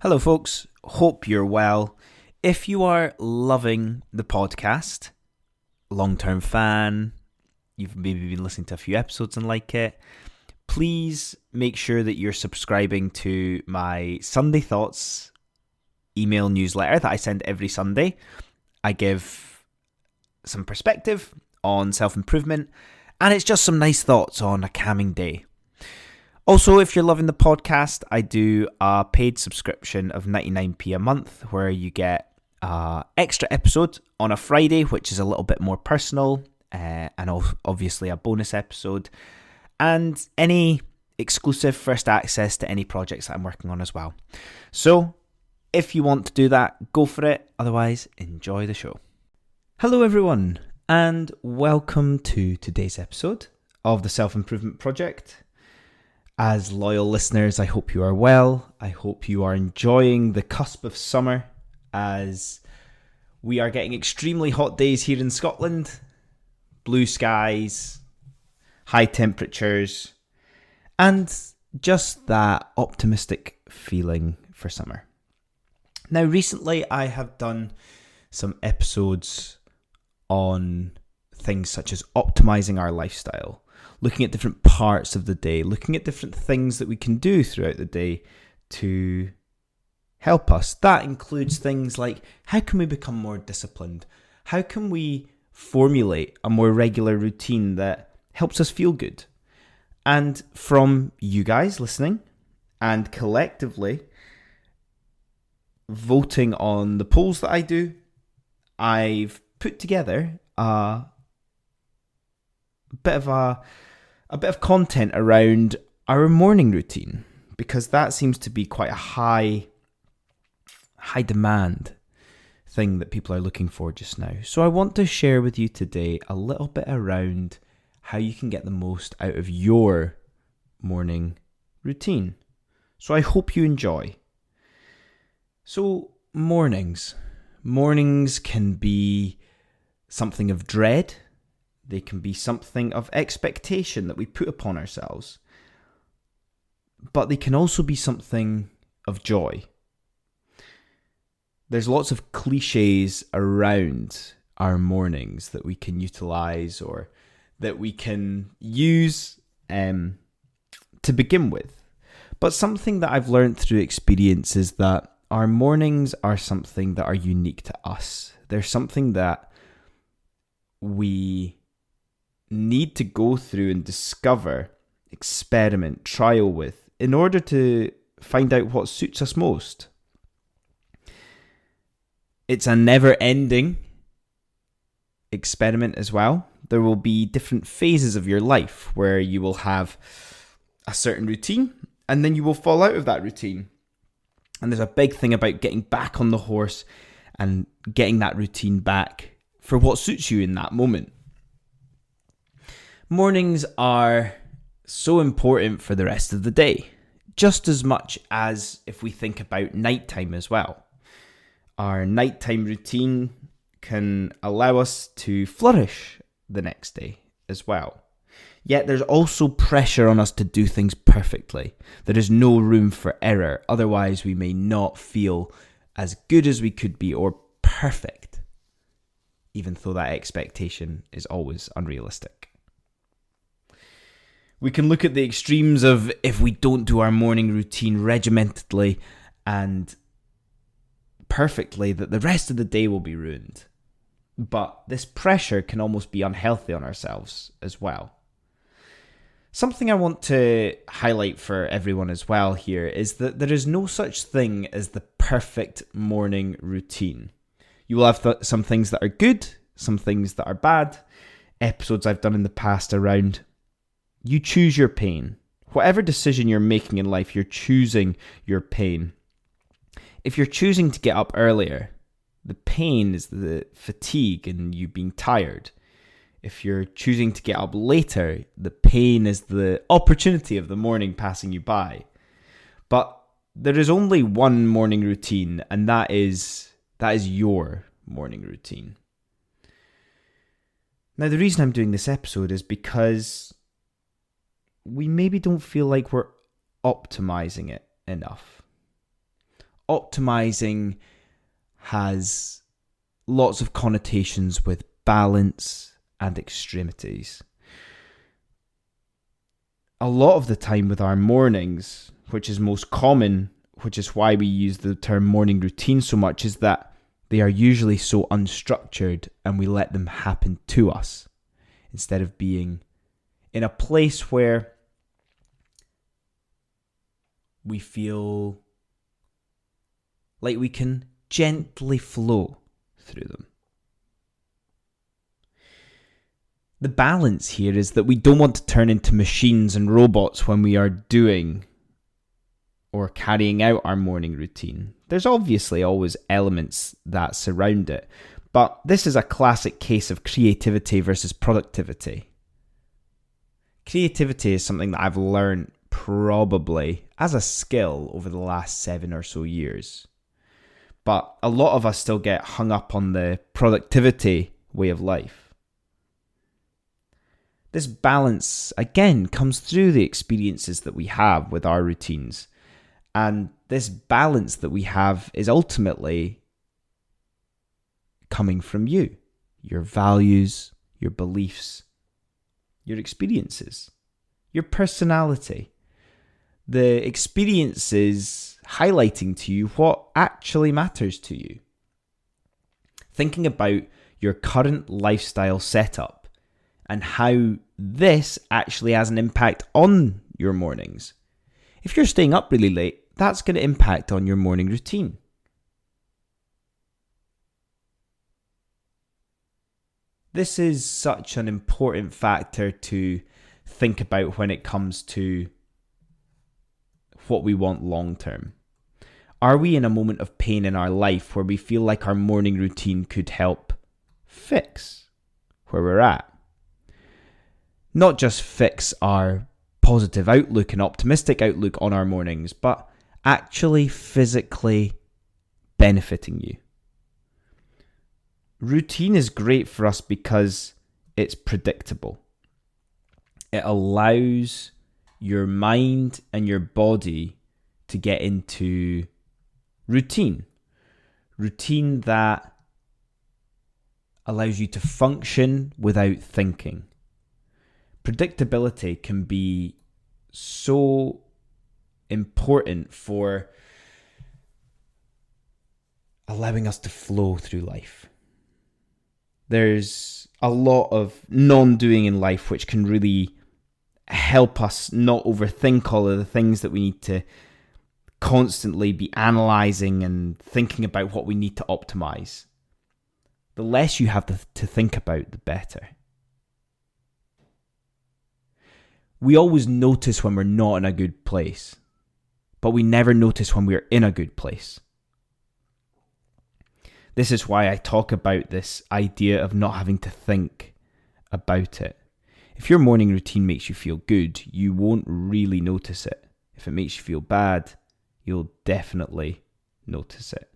Hello, folks. Hope you're well. If you are loving the podcast, long-term fan, you've maybe been listening to a few episodes and like it, please make sure that you're subscribing to my Sunday Thoughts email newsletter that I send every Sunday. I give some perspective on self-improvement, and it's just some nice thoughts on a calming day. Also, if you're loving the podcast, I do a paid subscription of 99p a month where you get an extra episode on a Friday, which is a little bit more personal, and obviously a bonus episode, and any exclusive first access to any projects that I'm working on as well. So, if you want to do that, go for it. Otherwise, enjoy the show. Hello, everyone, and welcome to today's episode of the Self-Improvement Project. As loyal listeners, I hope you are well. I hope you are enjoying the cusp of summer as we are getting extremely hot days here in Scotland. Blue skies, high temperatures, and just that optimistic feeling for summer. Now, recently I have done some episodes on things such as optimizing our lifestyle, looking at different parts of the day, looking at different things that we can do throughout the day to help us. That includes things like, how can we become more disciplined? How can we formulate a more regular routine that helps us feel good? And from you guys listening and collectively voting on the polls that I do, I've put together a bit of content around our morning routine, because that seems to be quite a high demand thing that people are looking for just now. So I want to share with you today a little bit around how you can get the most out of your morning routine. So I hope you enjoy. So mornings can be something of dread. They can be something of expectation that we put upon ourselves. But they can also be something of joy. There's lots of cliches around our mornings that we can utilize or that we can use to begin with. But something that I've learned through experience is that our mornings are something that are unique to us. They're something that we need to go through and discover, experiment, trial with in order to find out what suits us most. It's a never-ending experiment as well. There will be different phases of your life where you will have a certain routine and then you will fall out of that routine. And there's a big thing about getting back on the horse and getting that routine back for what suits you in that moment. Mornings are so important for the rest of the day, just as much as if we think about nighttime as well. Our nighttime routine can allow us to flourish the next day as well. Yet there's also pressure on us to do things perfectly. There is no room for error, otherwise we may not feel as good as we could be or perfect, even though that expectation is always unrealistic. We can look at the extremes of if we don't do our morning routine regimentedly and perfectly, that the rest of the day will be ruined. But this pressure can almost be unhealthy on ourselves as well. Something I want to highlight for everyone as well here is that there is no such thing as the perfect morning routine. You will have some things that are good, some things that are bad. Episodes I've done in the past around you choose your pain. Whatever decision you're making in life, you're choosing your pain. If you're choosing to get up earlier, the pain is the fatigue and you being tired. If you're choosing to get up later, the pain is the opportunity of the morning passing you by. But there is only one morning routine, and that is your morning routine. Now, the reason I'm doing this episode is because we maybe don't feel like we're optimizing it enough. optimizing has lots of connotations with balance and extremities. A lot of the time with our mornings, which is most common, which is why we use the term morning routine so much, is that they are usually so unstructured and we let them happen to us instead of being in a place where we feel like we can gently flow through them. The balance here is that we don't want to turn into machines and robots when we are doing or carrying out our morning routine. There's obviously always elements that surround it, but this is a classic case of creativity versus productivity. Creativity is something that I've learned probably as a skill over the last 7 or so years. But a lot of us still get hung up on the productivity way of life. This balance, again, comes through the experiences that we have with our routines. And this balance that we have is ultimately coming from you, your values, your beliefs, your experiences, your personality. The experiences highlighting to you what actually matters to you. Thinking about your current lifestyle setup and how this actually has an impact on your mornings. If you're staying up really late, that's going to impact on your morning routine. This is such an important factor to think about when it comes to what we want long term. Are we in a moment of pain in our life where we feel like our morning routine could help fix where we're at? Not just fix our positive outlook and optimistic outlook on our mornings, but actually physically benefiting you. Routine is great for us because it's predictable. It allows your mind and your body to get into routine. Routine that allows you to function without thinking. Predictability can be so important for allowing us to flow through life. There's a lot of non-doing in life which can really help us not overthink all of the things that we need to constantly be analysing and thinking about what we need to optimise. The less you have to think about, the better. We always notice when we're not in a good place, but we never notice when we're in a good place. This is why I talk about this idea of not having to think about it. If your morning routine makes you feel good, you won't really notice it. If it makes you feel bad, you'll definitely notice it.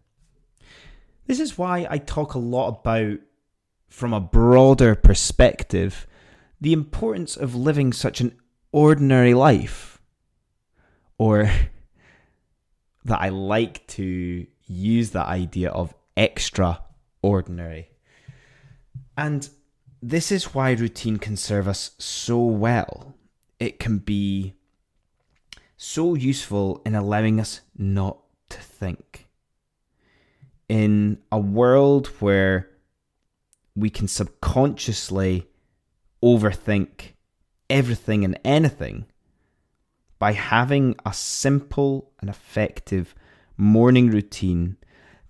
This is why I talk a lot about, from a broader perspective, the importance of living such an ordinary life. Or that I like to use that idea of extraordinary. And this is why routine can serve us so well. It can be so useful in allowing us not to think. In a world where we can subconsciously overthink everything and anything, by having a simple and effective morning routine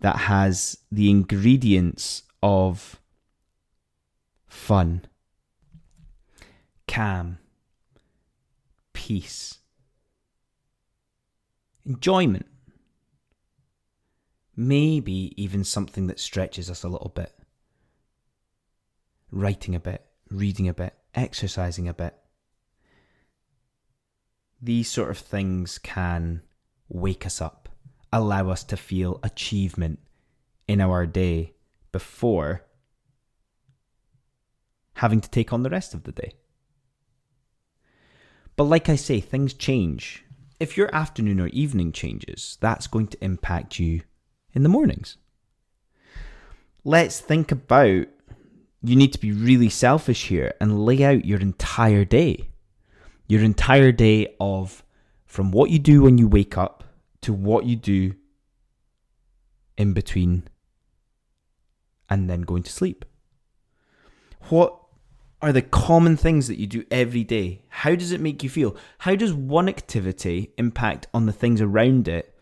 that has the ingredients of fun, calm, peace, enjoyment, maybe even something that stretches us a little bit, writing a bit, reading a bit, exercising a bit. These sort of things can wake us up, allow us to feel achievement in our day before having to take on the rest of the day. But like I say, things change. if your afternoon or evening changes, that's going to impact you in the mornings. Let's think about, you need to be really selfish here and lay out your entire day. Your entire day of from what you do when you wake up to what you do in between and then going to sleep. What are the common things that you do every day? How does it make you feel? How does one activity impact on the things around it?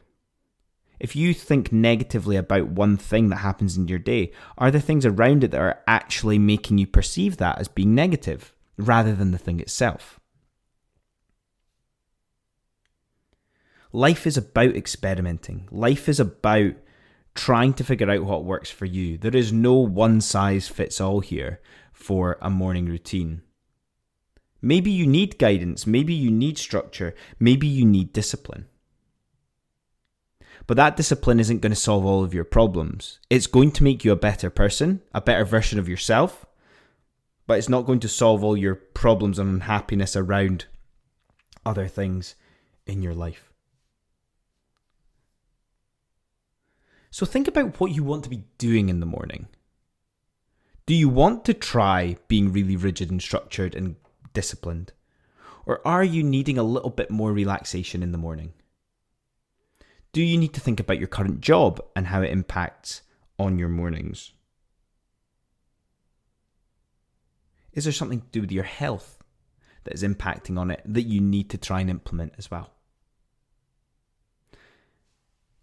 If you think negatively about one thing that happens in your day, are there things around it that are actually making you perceive that as being negative rather than the thing itself? Life is about experimenting. Life is about trying to figure out what works for you. There is no one size fits all here for a morning routine. Maybe you need guidance. Maybe you need structure. Maybe you need discipline. But that discipline isn't going to solve all of your problems. It's going to make you a better person, a better version of yourself, but it's not going to solve all your problems and unhappiness around other things in your life. So think about what you want to be doing in the morning. Do you want to try being really rigid and structured and disciplined? Or are you needing a little bit more relaxation in the morning? Do you need to think about your current job and how it impacts on your mornings? Is there something to do with your health that is impacting on it that you need to try and implement as well?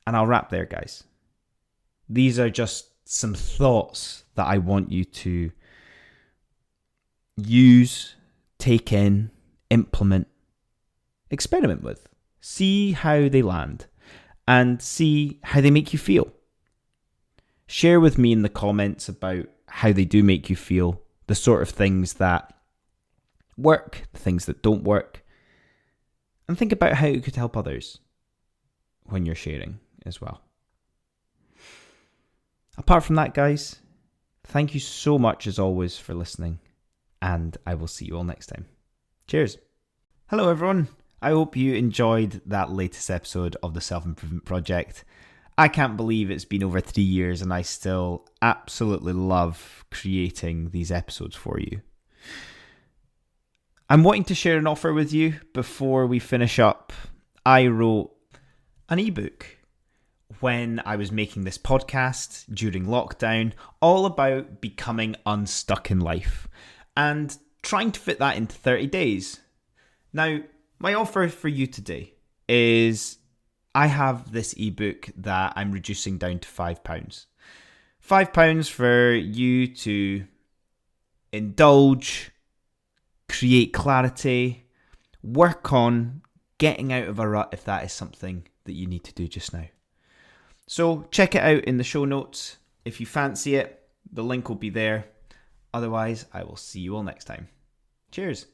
And I'll wrap there, guys. These are just some thoughts that I want you to use, take in, implement, experiment with. See how they land and see how they make you feel. Share with me in the comments about how they do make you feel, the sort of things that work, the things that don't work, and think about how it could help others when you're sharing as well. Apart from that, guys, thank you so much as always for listening, and I will see you all next time. Cheers. Hello, everyone. I hope you enjoyed that latest episode of the Self-Improvement Project. I can't believe it's been over 3 years and I still absolutely love creating these episodes for you. I'm wanting to share an offer with you before we finish up. I wrote an ebook when I was making this podcast during lockdown, all about becoming unstuck in life and trying to fit that into 30 days. Now, my offer for you today is I have this ebook that I'm reducing down to £5. £5 for you to indulge, create clarity, work on getting out of a rut if that is something that you need to do just now. So check it out in the show notes. If you fancy it, the link will be there. Otherwise, I will see you all next time. Cheers.